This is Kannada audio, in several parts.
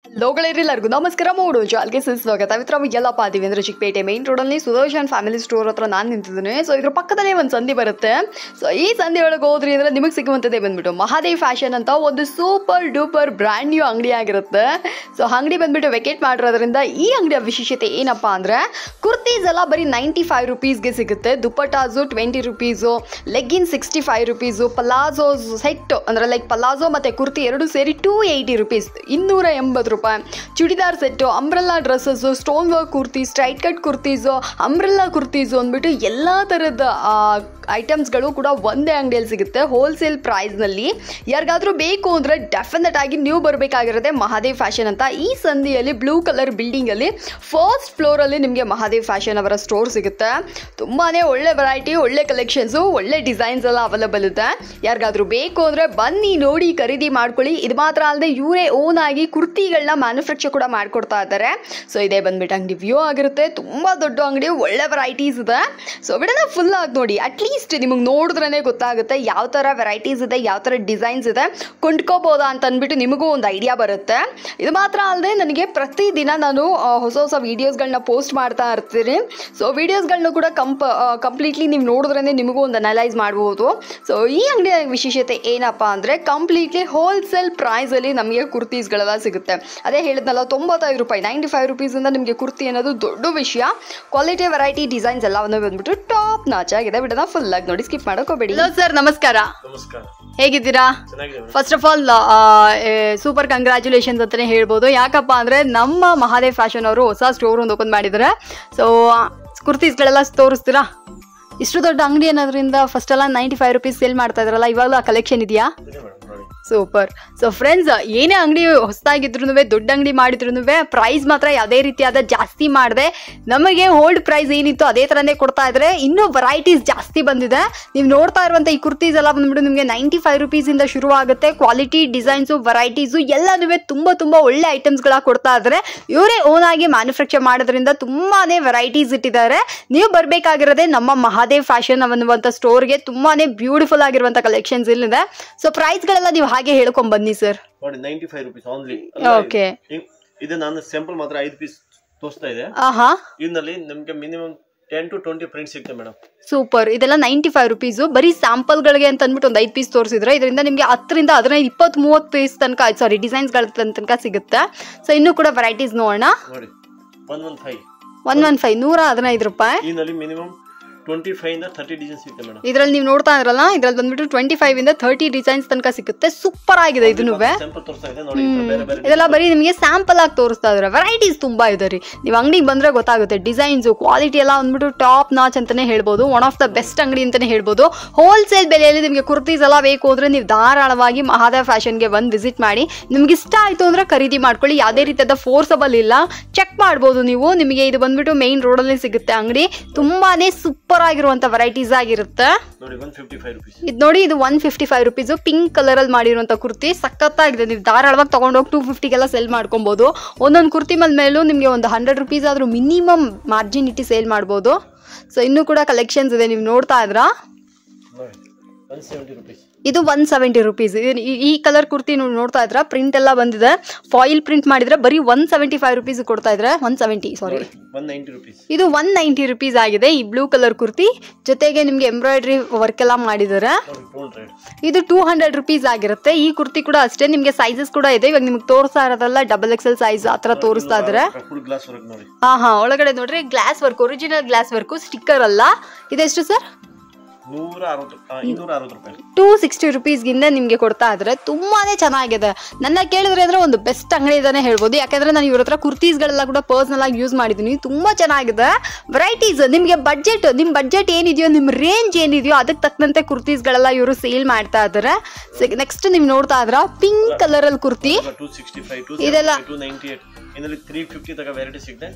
ಎಲ್ಲರಿಗೂ ನಮಸ್ಕಾರ ಮೂಡು ಜಾಲ್ಗೆ ಸ್ವಾಗತ ಮಿತ್ರ ಎಲ್ಲಪ್ಪ ದೇವೇಂದ್ರ ಚಿಕ್ಕಪೇಟೆ ಮೇನ್ ರೋಡಲ್ಲಿ ಸುದರ್ಶನ್ ಫ್ಯಾಮಿಲಿ ಸ್ಟೋರ್ ಹತ್ರ ನಾನು ನಿಂತಿದ್ದೀನಿ. ಸೊ ಇದ್ರ ಪಕ್ಕದಲ್ಲೇ ಒಂದು ಸಂಧಿ ಬರುತ್ತೆ. ಸೊ ಈ ಸಂಧಿ ಒಳಗೆ ಹೋದ್ರಿ ಅಂದರೆ ನಿಮಗೆ ಸಿಗುವಂಥದ್ದೇ ಬಂದ್ಬಿಟ್ಟು ಮಹಾದೇವ್ ಫ್ಯಾಷನ್ ಅಂತ ಒಂದು ಸೂಪರ್ ಡೂಪರ್ ಬ್ರ್ಯಾಂಡ್ ನ್ಯೂ ಅಂಗಡಿ ಆಗಿರುತ್ತೆ. ಸೊ ಅಂಗಡಿ ಬಂದ್ಬಿಟ್ಟು ವೆಕೇಟ್ ಮಾಡಿರೋದ್ರಿಂದ ಈ ಅಂಗಡಿಯ ವಿಶೇಷತೆ ಏನಪ್ಪ ಅಂದರೆ ಕುರ್ತೀಸ್ ಎಲ್ಲ ಬರೀ 95 ರುಪೀಸ್ಗೆ ಸಿಗುತ್ತೆ. Dupattas 20 rupees, legging 65 rupees, palazzo set ಅಂದರೆ ಲೈಕ್ ಪಲಾಜೋ ಮತ್ತು ಕುರ್ತಿ ಎರಡು ಸೇರಿ 280 ರುಪೀಸ್, 280 ರೂಪಾಯಿ. Churidar set, umbrella dresses, stone work kurti, straight cut kurtis, umbrella kurtis ಅಂದ್ಬಿಟ್ಟು ಎಲ್ಲ ಥರದ ಐಟಮ್ಸ್ಗಳು ಕೂಡ ಒಂದೇ ಅಂಗಡಿಯಲ್ಲಿ ಸಿಗುತ್ತೆ ಹೋಲ್ಸೇಲ್ ಪ್ರೈಸ್ನಲ್ಲಿ. ಯಾರಿಗಾದ್ರೂ ಬೇಕು ಅಂದರೆ ಡೆಫಿನೆಟ್ ಆಗಿ ನೀವು ಬರಬೇಕಾಗಿರುತ್ತೆ ಮಹಾದೇವ್ ಫ್ಯಾಷನ್ ಅಂತ. ಈ ಸಂಧಿಯಲ್ಲಿ ಬ್ಲೂ ಕಲರ್ ಬಿಲ್ಡಿಂಗಲ್ಲಿ ಫಸ್ಟ್ ಫ್ಲೋರಲ್ಲಿ ನಿಮಗೆ ಮಹಾದೇವ್ ಫ್ಯಾಷನ್ ಅವರ ಸ್ಟೋರ್ ಸಿಗುತ್ತೆ. ತುಂಬಾ ಒಳ್ಳೆ ವೆರೈಟಿ, ಒಳ್ಳೆ ಕಲೆಕ್ಷನ್ಸು, ಒಳ್ಳೆ ಡಿಸೈನ್ಸ್ ಎಲ್ಲ ಅವೈಲೇಬಲ್ ಇದೆ. ಯಾರಿಗಾದ್ರೂ ಬೇಕು ಅಂದರೆ ಬನ್ನಿ, ನೋಡಿ, ಖರೀದಿ ಮಾಡ್ಕೊಳ್ಳಿ. ಇದು ಮಾತ್ರ ಅಲ್ಲದೆ ಇವರೇ ಓನ್ ಆಗಿ ಕುರ್ತಿಗಳನ್ನ ಮ್ಯಾನುಫ್ಯಾಕ್ಚರ್ ಕೂಡ ಮಾಡ್ಕೊಡ್ತಾ ಇದ್ದಾರೆ. ಸೊ ಇದೇ ಬಂದ್ಬಿಟ್ಟು ಅಂಗಡಿ ವ್ಯೂ ಆಗಿರುತ್ತೆ. ತುಂಬ ದೊಡ್ಡ ಅಂಗಡಿ, ಒಳ್ಳೆ ವೆರೈಟೀಸ್ ಇದೆ. ಸೊ ವಿಡಿಯೋನ ಫುಲ್ ಆಗಿ ನೋಡಿ, ಅಟ್ಲೀಸ್ಟ್ ನಿಮಗೆ ನೋಡಿದ್ರೇ ಗೊತ್ತಾಗುತ್ತೆ ಯಾವ ಥರ ವೆರೈಟೀಸ್ ಇದೆ, ಯಾವ ಥರ ಡಿಸೈನ್ಸ್ ಇದೆ, ಕೊಂಡ್ಕೋಬೋದಾ ಅಂತ ಅಂದ್ಬಿಟ್ಟು ನಿಮಗೂ ಒಂದು ಐಡಿಯಾ ಬರುತ್ತೆ. ಇದು ಮಾತ್ರ ಅಲ್ಲದೆ ನನಗೆ ಪ್ರತಿದಿನ ನಾನು ಹೊಸ ಹೊಸ ವೀಡಿಯೋಸ್ಗಳನ್ನ ಪೋಸ್ಟ್ ಮಾಡ್ತಾ ಇರ್ತೀನಿ. ಸೊ ವೀಡಿಯೋಸ್ಗಳನ್ನ ಕೂಡ ಕಂಪ್ಲೀಟ್ಲಿ ನೀವು ನೋಡಿದ್ರೇ ನಿಮಗೂ ಒಂದು ಅನಲೈಸ್ ಮಾಡ್ಬೋದು. ಸೊ ಈ ಅಂಗಡಿಯ ವಿಶೇಷತೆ ಏನಪ್ಪ ಅಂದರೆ ಕಂಪ್ಲೀಟ್ಲಿ ಹೋಲ್ಸೇಲ್ ಪ್ರೈಸಲ್ಲಿ ನಮಗೆ ಕುರ್ತೀಸ್ಗಳೆಲ್ಲ ಸಿಗುತ್ತೆ. ಅದೇ ಹೇಳಿದ್ನಲ್ಲ, 95 ರೂಪಾಯಿ, 95 ರುಪೀಸಿಂದ ನಿಮಗೆ ಕುರ್ತಿ ಅನ್ನೋದು ದೊಡ್ಡ ವಿಷಯ. ಕ್ವಾಲಿಟಿ, ವೆರೈಟಿ, ಡಿಸೈನ್ಸ್ ಎಲ್ಲವನ್ನು ಬಂದ್ಬಿಟ್ಟು ಟಾಪ್ ನಾಚ್ ಆಗಿದೆ. ಬಿಡೋಣ ಫುಲ್ ಆಗಿ ನೋಡಿ, ಸ್ಕಿಪ್ ಮಾಡೋಕೋಬೇಡಿ. ಹಲೋ ಸರ್, ನಮಸ್ಕಾರ. ಹೇಗಿದ್ದೀರಾ? First of all super congratulations ಅಂತಾನೆ ಹೇಳ್ಬೋದು. ಯಾಕಪ್ಪ ಅಂದರೆ ನಮ್ಮ ಮಹಾದೇವ್ ಫ್ಯಾಷನ್ ಅವರು ಹೊಸ ಸ್ಟೋರ್ ಒಂದು ಓಪನ್ ಮಾಡಿದ್ದಾರೆ. ಸೊ ಕುರ್ತೀಸ್ಗಳೆಲ್ಲ ತೋರಿಸ್ತೀರಾ? ಇಷ್ಟು ದೊಡ್ಡ ಅಂಗಡಿ ಅನ್ನೋದ್ರಿಂದ ಫಸ್ಟ್ ಎಲ್ಲ 95 ರುಪೀಸ್ ಸೇಲ್ ಮಾಡ್ತಾ ಇದ್ರಲ್ಲ, ಇವಾಗಲೂ ಆ ಕಲೆಕ್ಷನ್ ಇದೆಯಾ? ಸೂಪರ್. ಸೊ ಫ್ರೆಂಡ್ಸ್, ಏನೇ ಅಂಗಡಿ ಹೊಸದಾಗಿದ್ರು, ದೊಡ್ಡ ಅಂಗಡಿ ಮಾಡಿದ್ರು ಪ್ರೈಸ್ ಮಾತ್ರ ಯಾವುದೇ ರೀತಿಯಾದ ಜಾಸ್ತಿ ಮಾಡಿದೆ, ನಮಗೆ ಓಲ್ಡ್ ಪ್ರೈಸ್ ಏನಿತ್ತು ಅದೇ ಥರನೇ ಕೊಡ್ತಾ ಇದ್ದಾರೆ. ಇನ್ನೂ ವೆರೈಟೀಸ್ ಜಾಸ್ತಿ ಬಂದಿದೆ. ನೀವು ನೋಡ್ತಾ ಇರುವಂಥ ಈ ಕುರ್ತೀಸ್ ಎಲ್ಲ ಬಂದ್ಬಿಟ್ಟು ನಿಮಗೆ 95 ರುಪೀಸಿಂದ ಶುರು ಆಗುತ್ತೆ. ಕ್ವಾಲಿಟಿ, ಡಿಸೈನ್ಸು, ವೆರೈಟೀಸು ಎಲ್ಲನೂ ತುಂಬ ಒಳ್ಳೆ ಐಟಮ್ಸ್ಗಳ ಕೊಡ್ತಾ ಇದ್ದಾರೆ. ಇವರೇ ಓನ್ ಆಗಿ ಮ್ಯಾನುಫ್ಯಾಕ್ಚರ್ ಮಾಡೋದ್ರಿಂದ ತುಂಬಾ ವೆರೈಟೀಸ್ ಇಟ್ಟಿದ್ದಾರೆ. ನೀವು ಬರಬೇಕಾಗಿರೋದೇ ನಮ್ಮ ಮಹಾದೇವ್ ಫ್ಯಾಷನ್ ಅನ್ನುವಂಥ ಸ್ಟೋರ್ಗೆ. ತುಂಬಾ ಬ್ಯೂಟಿಫುಲ್ ಆಗಿರುವಂಥ ಕಲೆಕ್ಷನ್ಸ್ ಇಲ್ಲಿದೆ. ಸೊ ಪ್ರೈಸ್ಗಳೆಲ್ಲ ನೀವು ಹಾಗೆ ಹೇಳ್ಕೊಂಡ್ ಬನ್ನಿ ಸರ್. ನೋಡಿ, 95 ರೂಪೀಸ್ ಓನ್ಲಿ. ಓಕೆ, ಇದು ನಾನು ಸ್ಯಾಂಪಲ್ ಮಾತ್ರ 5 ಪೀಸ್ ತೋರಿಸ್ತಾ ಇದೆ. ಇದರಲ್ಲಿ ನಿಮಗೆ ಮಿನಿಮಮ್ 10 to 20 ಪ್ರಿಂಟ್ ಸಿಗುತ್ತೆ ಮೇಡಮ್. ಸೂಪರ್. ಇದೆಲ್ಲ 95 ರುಪೀಸ್ ಬರೀ ಸ್ಯಾಂಪಲ್ಗಳಿಗೆ ಅಂತ ಅಂದ್ಬಿಟ್ಟು ಒಂದು 5 ಪೀಸ್ ತೋರಿಸಿದ್ರೆ ಇದರಿಂದ ನಿಮಗೆ 10 ರಿಂದ 15, 20, 30 ಪೀಸ್ ತನಕ, ಸಾರಿ, ಡಿಸೈನ್ಸ್ಗಳ ತನಕ ಸಿಗುತ್ತೆ. ಸೊ ಇನ್ನೂ ಕೂಡ ವೆರೈಟೀಸ್ ನೋಡೋಣ. ನೋಡಿ, 115 115 ರೂಪಾಯಿ. ಇದರಲ್ಲಿ ಮಿನಿಮಮ್ 25 ಇಂದ 30 ಡಿಸೈನ್ಸ್ ಸಿಗುತ್ತೆ ಮೇಡಮ್. ಇದರಲ್ಲಿ ನೀವು ನೋಡ್ತಾ ಇದ್ರಲ್ಲ, ಇದ್ರಲ್ಲಿ ಬಂದ್ಬಿಟ್ಟು 25 ಇಂದ 30 ಡಿಸೈನ್ಸ್ ತನಕ ಸಿಗುತ್ತೆ. ಸೂಪರ್ ಆಗಿದೆ. ಇದನ್ನು ಇದೆಲ್ಲ ಬರೀ ನಿಮಗೆ ಸ್ಯಾಂಪಲ್ ಆಗಿ ತೋರಿಸ್ತಾ ಇದ್ದಾರೆ. ವೆರೈಟೀಸ್ ತುಂಬಾ ಇದೆ ರೀ. ನೀವು ಅಂಗಡಿಗೆ ಬಂದ್ರೆ ಗೊತ್ತಾಗುತ್ತೆ. ಡಿಸೈನ್ಸ್, ಕ್ವಾಲಿಟಿ ಎಲ್ಲ ಅಂದ್ಬಿಟ್ಟು ಟಾಪ್ ನಾಚ್ ಅಂತಾನೆ ಹೇಳ್ಬೋದು. ಒನ್ ಆಫ್ ದ ಬೆಸ್ಟ್ ಅಂಗಡಿ ಅಂತಾನೆ ಹೇಳ್ಬೋದು. ಹೋಲ್ಸೇಲ್ ಬೆಲೆಯಲ್ಲಿ ನಿಮಗೆ ಕುರ್ತೀಸ್ ಎಲ್ಲ ಬೇಕು ಅಂದ್ರೆ ನೀವು ಧಾರಾಳವಾಗಿ ಮಹಾದೇವ್ ಫ್ಯಾಷನ್ಗೆ ಬಂದು ವಿಸಿಟ್ ಮಾಡಿ. ನಿಮ್ಗೆ ಇಷ್ಟ ಆಯ್ತು ಅಂದ್ರೆ ಖರೀದಿ ಮಾಡ್ಕೊಳ್ಳಿ. ಯಾವುದೇ ರೀತಿಯಾದ ಫೋರ್ಸಬಲ್ ಇಲ್ಲ, ಚೆಕ್ ಮಾಡ್ಬೋದು ನೀವು. ನಿಮಗೆ ಇದು ಬಂದ್ಬಿಟ್ಟು ಮೇನ್ ರೋಡ್ ಅಲ್ಲಿ ಸಿಗುತ್ತೆ ಅಂಗಡಿ. ತುಂಬಾನೇ ಸೂಪರ್ ಆಗಿರುವಂತ ವೆರೈಟೀಸ್ ಆಗಿರುತ್ತೆ. ಇದು ನೋಡಿ, ಇದು 155 ರುಪೀಸ್. ಪಿಂಕ್ ಕಲರ್ ಅಲ್ಲಿ ಮಾಡಿರುವಂತ ಕುರ್ತಿ ಸಖತ್ತಾಗಿದೆ. ನೀವು ಧಾರಾಳವಾಗಿ ತಗೊಂಡೋಗಿ 250 ಸೇಲ್ ಮಾಡ್ಕೊಬಹುದು. ಒಂದೊಂದು ಕುರ್ತಿ ಮೇಲೂ ನಿಮಗೆ ಒಂದು 100 ರುಪೀಸ್ ಆದ್ರೂ ಮಿನಿಮಮ್ ಮಾರ್ಜಿನ್ ಇಟ್ಟು ಸೇಲ್ ಮಾಡ್ಬೋದು. ಸೊ ಇನ್ನೂ ಕೂಡ ಕಲೆಕ್ಷನ್ಸ್ ಇದೆ. ನೀವು ನೋಡ್ತಾ ಇದ್ರಾ, ಇದು 170 ರುಪೀಸ್. ಈ ಕಲರ್ ಕುರ್ತಿ ನೀವು ನೋಡ್ತಾ ಇದ್ರ, ಪ್ರಿಂಟ್ ಎಲ್ಲ ಬಂದಿದೆ. ಫಾಯಿಲ್ ಪ್ರಿಂಟ್ ಮಾಡಿದ್ರೆ ಬರೀ 175 ರುಪೀಸ್ ಕೊಡ್ತಾ ಇದ್ರೆ, 170, ಸಾರಿ, 190 ರೂಪೀಸ್. ಇದು 190 ರುಪೀಸ್ ಆಗಿದೆ. ಈ ಬ್ಲೂ ಕಲರ್ ಕುರ್ತಿ ಜೊತೆಗೆ ನಿಮ್ಗೆ ಎಂಬ್ರಾಯ್ಡ್ರಿ ವರ್ಕ್ ಎಲ್ಲ ಮಾಡಿದ್ದಾರೆ. ಇದು 200 ರುಪೀಸ್ ಆಗಿರುತ್ತೆ. ಈ ಕುರ್ತಿ ಕೂಡ ಅಷ್ಟೇ. ನಿಮ್ಗೆ ಸೈಜಸ್ ಕೂಡ ಇದೆ. ಇವಾಗ ನಿಮ್ಗೆ ತೋರಿಸ್ತಾ ಇರೋದಲ್ಲ XXL ಸೈಜ್ ಆತರ ತೋರಿಸ್ತಾ ಇದಾರೆ. ಒಳಗಡೆ ನೋಡ್ರಿ, glass work, original glass work, sticker ಅಲ್ಲ. ಇದೆಷ್ಟು ಸರ್? 260 ರುಪೀಸ್ಗಿಂತ ನಿಮಗೆ ಕೊಡ್ತಾ ಇದ್ರೆ ತುಂಬಾನೇ ಚೆನ್ನಾಗಿದೆ. ನನ್ನ ಕೇಳಿದ್ರೆ ಅಂದ್ರೆ ಒಂದು ಬೆಸ್ಟ್ ಅಂಗಡಿ ಇದಾನೆ ಹೇಳ್ಬೋದು. ಯಾಕಂದ್ರೆ ನಾನು ಇವ್ರ ಹತ್ರ ಕುರ್ತೀಸ್ಗಳೆಲ್ಲ ಕೂಡ ಪರ್ಸನಲ್ ಆಗಿ ಯೂಸ್ ಮಾಡಿದ್ದೀನಿ. ತುಂಬಾ ಚೆನ್ನಾಗಿದೆ ವೆರೈಟೀಸ್. ನಿಮ್ಗೆ ಬಡ್ಜೆಟ್, ನಿಮ್ ಬಡ್ಜೆಟ್ ಏನಿದೆಯೋ, ನಿಮ್ ರೇಂಜ್ ಏನಿದೆಯೋ ಅದಕ್ಕೆ ತಕ್ಕಂತೆ ಕುರ್ತೀಸ್ಗಳೆಲ್ಲ ಇವರು ಸೇಲ್ ಮಾಡ್ತಾ ಇದ್ದಾರೆ. ನೆಕ್ಸ್ಟ್ ನೀವು ನೋಡ್ತಾ ಇದ್ರ ಪಿಂಕ್ ಕಲರ್ ಅಲ್ಲಿ ಕುರ್ತಿ. ಇದೆಲ್ಲ 350 ತನಕ ವೆರೈಟಿ ಸಿಗುತ್ತೆ.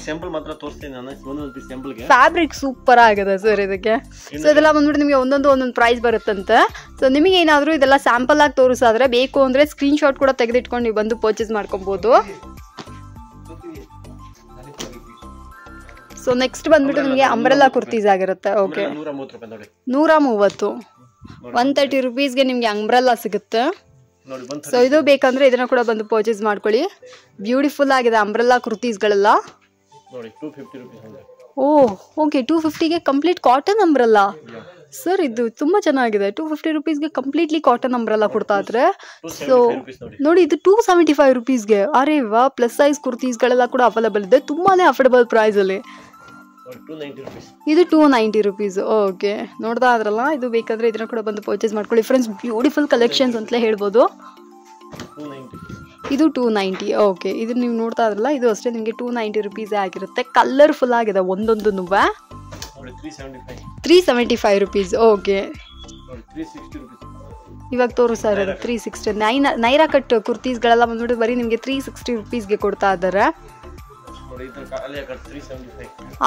ಸ್ಯಾಂಪಲ್ ಮಾತ್ರ ತೋರಿಸ್ತೀನಿ ನಾನು. ಒಂದೊಂದು ಸ್ಯಾಂಪಲ್ಗೆ ಫ್ಯಾಬ್ರಿಕ್ ಸೂಪರ್ ಆಗಿದೆ ಸರ್ ಇದಕ್ಕೆ. ಸೊ ಇದೆಲ್ಲ ಬಂದ್ಬಿಟ್ಟು ನಿಮಗೆ ಒಂದೊಂದು ಪ್ರೈಸ್ ಬರುತ್ತಂತೆ. ಸೊ ನಿಮಗೆ ಏನಾದರೂ ಇದೆಲ್ಲ ಸ್ಯಾಂಪಲ್ ಆಗಿ ತೋರಿಸಾದ್ರೆ ಬೇಕು ಅಂದ್ರೆ ಸ್ಕ್ರೀನ್ ಶಾಟ್ ಕೂಡ ತೆಗೆದಿಟ್ಕೊಂಡು ನೀವು ಬಂದು ಪರ್ಚೇಸ್ ಮಾಡ್ಕೊಬಹುದು. ಸೊ ನೆಕ್ಸ್ಟ್ ಬಂದ್ಬಿಟ್ಟು ನಿಮಗೆ ಅಂಬ್ರೆಲ್ಲಾ ಕುರ್ತೀಸ್ ಆಗಿರುತ್ತೆ. ಓಕೆ, 130 ರೂಪಾಯಿ ನೋಡಿ. 130, 130 ರುಪೀಸ್ಗೆ ನಿಮಗೆ ಅಂಬ್ರೆಲ್ಲಾ ಸಿಗುತ್ತೆ. ನೋಡಿ ಸೊ ಇದು ಬೇಕಂದ್ರೆ ಇದನ್ನ ಕೂಡ ಬಂದು ಪರ್ಚೇಸ್ ಮಾಡ್ಕೊಳ್ಳಿ. ಬ್ಯೂಟಿಫುಲ್ ಆಗಿದೆ ಅಂಬ್ರೆಲ್ಲಾ ಕುರ್ತೀಸ್ಗಳೆಲ್ಲ. ನೋಡಿ 250 ರೂಪೀಸ್. ಓ ಓಕೆ, 250ಗೆ ಕಂಪ್ಲೀಟ್ ಕಾಟನ್ ಅಂಬ್ರೆಲ್ಲಾ. ಸರ್ ಇದು ತುಂಬಾ ಚೆನ್ನಾಗಿದೆ. 250 ರೂಪೀಸ್ಗೆ ಕಂಪ್ಲೀಟ್ಲಿ ಕಾಟನ್ ಅಂಬ್ರೆಲ್ಲಾ ಕೊಡ್ತಾ ಇದ್ರೆ. ಸೊ ನೋಡಿ ಇದು 275 ರೂಪೀಸ್ಗೆ. ಅರೆ ವಾ, ಪ್ಲಸ್ ಸೈಜ್ ಕುರ್ತೀಸ್ಗಳೆಲ್ಲ ಕೂಡ ಅವೈಲೇಬಲ್ ಇದೆ, ತುಂಬಾನೇ ಅಫೋರ್ಡಬಲ್ ಪ್ರೈಸ್ ಅಲ್ಲಿ. ಇದು 290 ರೂಪೀಸ್. ಓಕೆ, ನೋಡ್ತಾ ಇದ್ರಲ್ಲ, ಇದು ಬೇಕಂದ್ರೆ ಇದನ್ನ ಕೂಡ ಬಂದು ಪರ್ಚೇಸ್ ಮಾಡ್ಕೊಳ್ಳಿ ಫ್ರೆಂಡ್ಸ್. ಬ್ಯೂಟಿಫುಲ್ ಕಲೆಕ್ಷನ್ಸ್ ಅಂತಲೇ ಹೇಳ್ಬೋದು. ಇದು 290. ಓಕೆ, ಇದು ನೀವು ನೋಡ್ತಾ ಇದ್ರಲ್ಲ, ಇದು ಅಷ್ಟೇ ನಿಮಗೆ 290 ರೂಪೀಸೇ ಆಗಿರುತ್ತೆ. ಕಲರ್ಫುಲ್ ಆಗಿದೆ ಒಂದೊಂದು. 375 ರೂಪೀಸ್. ಓಕೆ, ಇವಾಗ ತೋರಿಸ್ತಾ ಇರೋದು 360. ನೈರಾ ಕಟ್ ಕುರ್ತೀಸ್ಗಳೆಲ್ಲ ಬಂದ್ಬಿಟ್ಟು ಬರೀ ನಿಮಗೆ 360 ರೂಪೀಸ್ಗೆ ಕೊಡ್ತಾ ಇದ್ದಾರೆ.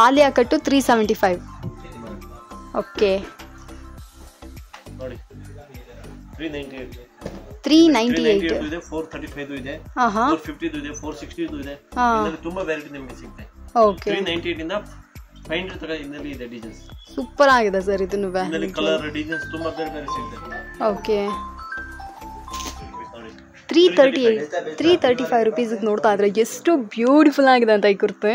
ಆಲಿಯಾ ಕಟ್ಟು 375. ಓಕೆ, 398 ಇದೆ, 435 ಇದೆ, 450 ಇದೆ, 460 ಇದೆ. ಇದರಲ್ಲಿ ತುಂಬಾ ವೆರೈಟಿ ನಿಮಗೆ ಸಿಗುತ್ತೆ. ಓಕೆ, 398 ಇಂದ 500 ತನಕ ಇದರಲ್ಲಿ ಇದೆ ಡಿಸೈನ್ಸ್. ಸೂಪರ್ ಆಗಿದೆ ಸರ್ ಇದನ್ನು. ಇದರಲ್ಲಿ ಕಲರ್ ಡಿಸೈನ್ಸ್ ತುಂಬಾ ಬೇರೆ ಬೇರೆ ಸಿಗುತ್ತೆ. ಓಕೆ, 335 ರೂಪೀಸಿಗೆ ನೋಡ್ತಾ ಇದ್ರೆ ಎಷ್ಟು ಬ್ಯೂಟಿಫುಲ್ ಆಗಿದೆ ಅಂತ ಈ ಕುರ್ತೆ.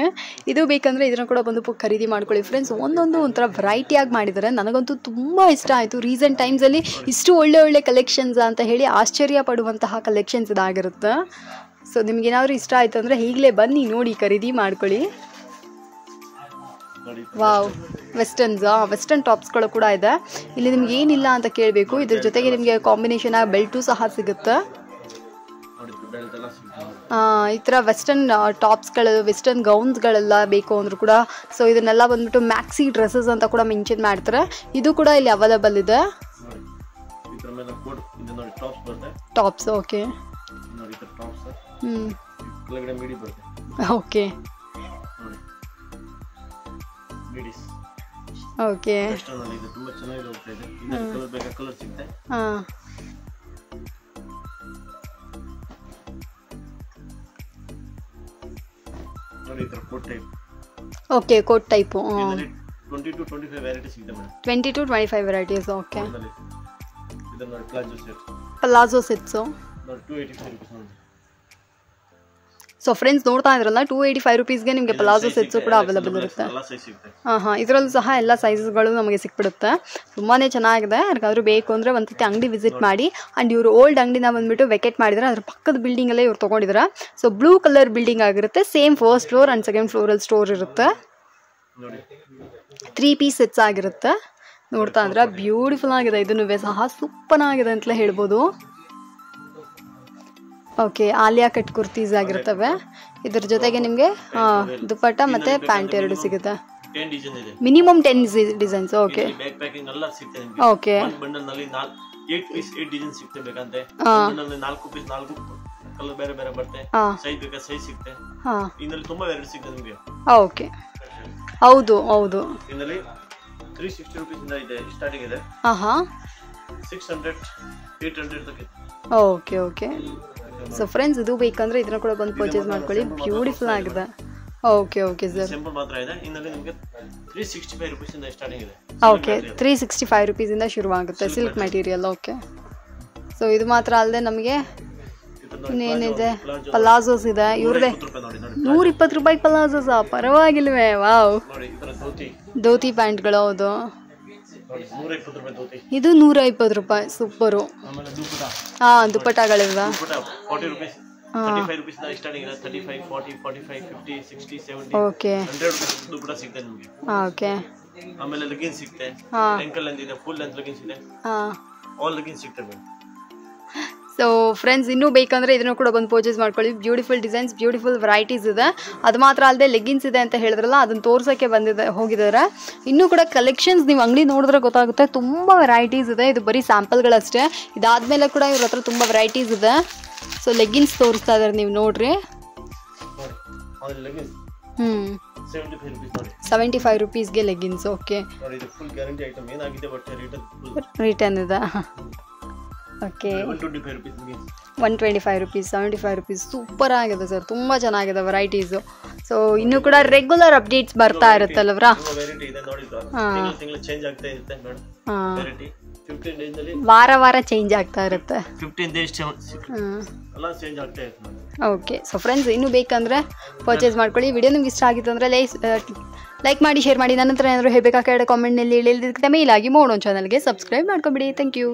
ಇದು ಬೇಕಂದರೆ ಇದನ್ನು ಕೂಡ ಬಂದು ಖರೀದಿ ಮಾಡ್ಕೊಳ್ಳಿ ಫ್ರೆಂಡ್ಸ್. ಒಂದೊಂದು ಒಂಥರ ವೆರೈಟಿಯಾಗಿ ಮಾಡಿದ್ದಾರೆ. ನನಗಂತೂ ತುಂಬ ಇಷ್ಟ ಆಯಿತು. ರೀಸೆಂಟ್ ಟೈಮ್ಸಲ್ಲಿ ಇಷ್ಟು ಒಳ್ಳೆ ಕಲೆಕ್ಷನ್ಸ್ ಅಂತ ಹೇಳಿ ಆಶ್ಚರ್ಯ ಪಡುವಂತಹ ಕಲೆಕ್ಷನ್ಸ್ ಇದಾಗಿರುತ್ತೆ. ಸೊ ನಿಮ್ಗೇನಾದರೂ ಇಷ್ಟ ಆಯಿತು ಅಂದರೆ ಈಗಲೇ ಬನ್ನಿ, ನೋಡಿ, ಖರೀದಿ ಮಾಡ್ಕೊಳ್ಳಿ. ವಾವ್, ವೆಸ್ಟರ್ನ್ ಟಾಪ್ಸ್ಗಳು ಕೂಡ ಇದೆ ಇಲ್ಲಿ. ನಿಮ್ಗೆ ಏನಿಲ್ಲ ಅಂತ ಕೇಳಬೇಕು. ಇದ್ರ ಜೊತೆಗೆ ನಿಮಗೆ ಕಾಂಬಿನೇಷನ್ ಆಗಿ ಬೆಲ್ಟು ಸಹ ಸಿಗುತ್ತೆ. ಈ ಥರ ವೆಸ್ಟರ್ನ್ ಟಾಪ್ಸ್ಗಳು, ವೆಸ್ಟರ್ನ್ ಗೌನ್ಸ್ಗಳೆಲ್ಲ ಬೇಕು ಅಂದರೂ ಕೂಡ. ಸೊ ಇದನ್ನೆಲ್ಲ ಬಂದ್ಬಿಟ್ಟು ಮ್ಯಾಕ್ಸಿ ಡ್ರೆಸ್ಸಸ್ ಅಂತ ಕೂಡ ಮೆನ್ಷನ್ ಮಾಡ್ತಾರೆ. ಇದು ಕೂಡ ಇಲ್ಲಿ ಅವೈಲೇಬಲ್ ಇದೆ. ಟಾಪ್ಸ್. Okay, okay, okay. ಹಾಂ, okay, coat type. 20 to 25 varieties ಇದೆ ಮೇಡಮ್. 20 to 25 varieties. ಓಕೆ, ಇದು ನೋಡಿ ಪ್ಲಾಜೋ ಸೆಟ್ಸು. 285 ರೂಪೀಸ್ ನೋಡಿ. ಸೊ ಫ್ರೆಂಡ್ಸ್ ನೋಡ್ತಾ ಇದ್ರಲ್ಲ, 285 ರೂಪೀಸ್ಗೆ ನಿಮಗೆ ಪ್ಲಾಜೋ ಸೆಟ್ಸು ಕೂಡ ಅವೈಲೇಬಲ್ ಇರುತ್ತೆ. ಇದರಲ್ಲೂ ಸಹ ಎಲ್ಲ ಸೈಜಸ್ಗಳು ನಮಗೆ ಸಿಕ್ಬಿಡುತ್ತೆ. ತುಂಬಾ ಚೆನ್ನಾಗಿದೆ. ಯಾರಿಗಾದ್ರೂ ಬೇಕು ಅಂದರೆ ಒಂದ್ಸತಿ ಅಂಗಡಿ ವಿಸಿಟ್ ಮಾಡಿ. ಆ್ಯಂಡ್ ಇವರು ಓಲ್ಡ್ ಅಂಗಡಿನ ಬಂದುಬಿಟ್ಟು ವೆಕೆಟ್ ಮಾಡಿದರೆ ಅದ್ರ ಪಕ್ಕದ ಬಿಲ್ಡಿಂಗಲ್ಲೇ ಇವ್ರು ತೊಗೊಂಡಿದ್ದಾರೆ. ಸೊ ಬ್ಲೂ ಕಲರ್ ಬಿಲ್ಡಿಂಗ್ ಆಗಿರುತ್ತೆ. Same first floor and second ಫ್ಲೋರಲ್ಲಿ ಸ್ಟೋರ್ ಇರುತ್ತೆ. 3 ಪೀಸ್ ಸೆಟ್ಸ್ ಆಗಿರುತ್ತೆ. ನೋಡ್ತಾ ಇದ್ರೆ ಬ್ಯೂಟಿಫುಲ್ ಆಗಿದೆ. ಇದನ್ನು ಸಹ ಸೂಪರ್ ಆಗಿದೆ ಅಂತಲೇ ಹೇಳ್ಬೋದು. ಓಕೆ, ಆಲಿಯಾ ಕಟ್ ಕುರ್ತೀಸ್ ಆಗಿರ್ತವೆ. ಇದ್ರ ಜೊತೆಗೆ ನಿಮಗೆ ದುಪಟ್ಟ ಮತ್ತು ಪ್ಯಾಂಟ್ ಎರಡು ಸಿಗುತ್ತೆ. Minimum 10 designs. Okay, okay, okay. ಹೌದು ಹೌದು. 360 ರೂಪೀಸ್ ಇಂದ ಇದೆ, ಸ್ಟಾರ್ಟಿಂಗ್ ಇದೆ. 600 800 ತನಕ. Okay, okay. ಸೊ ಫ್ರೆಂಡ್ಸ್ ಇದು ಬೇಕಂದ್ರೆ ಇದನ್ನ ಕೂಡ ಬಂದು ಪರ್ಚೇಸ್ ಮಾಡ್ಕೊಳ್ಳಿ. ಬ್ಯೂಟಿಫುಲ್ ಆಗಿದೆ. Okay, okay sir. ಸಿಂಪಲ್ ಮಾತ್ರ ಇದೆ. ಇದರಲ್ಲಿ ನಿಮಗೆ 365 ರೂಪೀಸ್ ಇಂದ ಸ್ಟಾರ್ಟಿಂಗ್ ಇದೆ. ಓಕೆ, 365 ರೂಪೀಸ್ ಇಂದ ಶುರು ಆಗುತ್ತೆ. Silk material. ಓಕೆ, ಸೊ ಇದು ಮಾತ್ರ ಅಲ್ಲದೆ ನಮಗೆ ಇನ್ನೇನಿದೆ, ಪಲಾಜೋಸ್ ಇದೆ. ಇವ್ರದೇ 120 ರೂಪಾಯಿ ಪಲಾಜೋಸ್. ಪರವಾಗಿಲ್ವೇ? ವಾವ್, ಧೋತಿ ಪ್ಯಾಂಟ್ಗಳು. ಹೌದು, ಇದು 120 ರೂಪಾಯಿ. ಸೂಪರು. ದುಪಟ್ಟಾಗಳಿವೆ. Okay, okay. ಆಮೇಲೆ ಲೆಗಿನ್ಸ್ ಸಿಗುತ್ತೆ. ಆಂಕಲ್ ಲೆಂತ್ ಇದೆ, ಫುಲ್ ಲೆಂತ್ ಲೆಗಿನ್ಸ್ ಇದೆ. ಆಲ್ ಲೆಗಿನ್ಸ್ ಸಿಗುತ್ತೆ. ಸೊ ಫ್ರೆಂಡ್ಸ್ ಇನ್ನೂ ಬೇಕಂದರೆ ಇದನ್ನು ಕೂಡ ಬಂದು ಪರ್ಚೇಸ್ ಮಾಡ್ಕೊಳ್ಳಿ. ಬ್ಯೂಟಿಫುಲ್ ಡಿಸೈನ್ಸ್, ಬ್ಯೂಟಿಫುಲ್ ವೆರೈಟೀಸ್ ಇದೆ. ಅದು ಮಾತ್ರ ಅಲ್ಲದೆ ಲೆಗ್ಗಿನ್ಸ್ ಇದೆ ಅಂತ ಹೇಳಿದ್ರಲ್ಲ, ಅದನ್ನು ತೋರ್ಸೋಕ್ಕೆ ಹೋಗಿದ್ದಾರೆ. ಇನ್ನೂ ಕೂಡ ಕಲೆಕ್ಷನ್ಸ್ ನೀವು ಅಂಗಡಿ ನೋಡಿದ್ರೆ ಗೊತ್ತಾಗುತ್ತೆ. ತುಂಬ ವೆರೈಟೀಸ್ ಇದೆ. ಇದು ಬರೀ ಸ್ಯಾಂಪಲ್ಗಳಷ್ಟೇ. ಇದಾದಮೇಲೆ ಕೂಡ ಇವ್ರ ಹತ್ರ ತುಂಬ ವೆರೈಟೀಸ್ ಇದೆ. ಸೊ ಲೆಗ್ಗಿನ್ಸ್ ತೋರಿಸ್ತಾ ಇದ್ದಾರೆ, ನೀವು ನೋಡ್ರಿ. 75 ರೂಪೀಸ್ಗೆ ಲೆಗ್ಗಿನ್ಸ್. ಓಕೆ, ರಿಟರ್ನ್ ಇದೆ. Okay, 125 rupees, 75 rupees. ಸೂಪರ್ ಆಗಿದೆ ಸರ್, ತುಂಬ ಚೆನ್ನಾಗಿದೆ ವೆರೈಟೀಸು. ಸೊ ಇನ್ನೂ ಕೂಡ ರೆಗ್ಯುಲರ್ ಅಪ್ಡೇಟ್ಸ್ ಬರ್ತಾ ಇರುತ್ತಲ್ವ್ರಾ? 15 days ನಲ್ಲಿ ವಾರ ಚೇಂಜ್ ಆಗ್ತಾ ಇರುತ್ತೆ. 15 days ಎಲ್ಲ ಚೇಂಜ್ ಆಗ್ತಾ ಇರುತ್ತೆ. ಓಕೆ, ಸೊ ಫ್ರೆಂಡ್ಸ್ ಇನ್ನೂ ಬೇಕಂದ್ರೆ ಪರ್ಚೇಸ್ ಮಾಡ್ಕೊಳ್ಳಿ. ವಿಡಿಯೋ ನಿಮ್ಗೆ ಇಷ್ಟ ಆಗಿತ್ತು ಅಂದರೆ ಲೈಕ್ ಮಾಡಿ, ಶೇರ್ ಮಾಡಿ. ನನ್ನ ಹತ್ರ ಏನಾದರೂ ಹೇಳಬೇಕಾ ಕಾಮೆಂಟ್ನಲ್ಲಿ ಹೇಳಿದ್ದಕ್ಕೆ ಮೇಲ್ ಆಗಿ ಮೋಡೋ ಚಾನಲ್ಗೆ ಸಬ್ಸ್ಕ್ರೈಬ್ ಮಾಡ್ಕೊಂಬಿಡಿ. Thank you.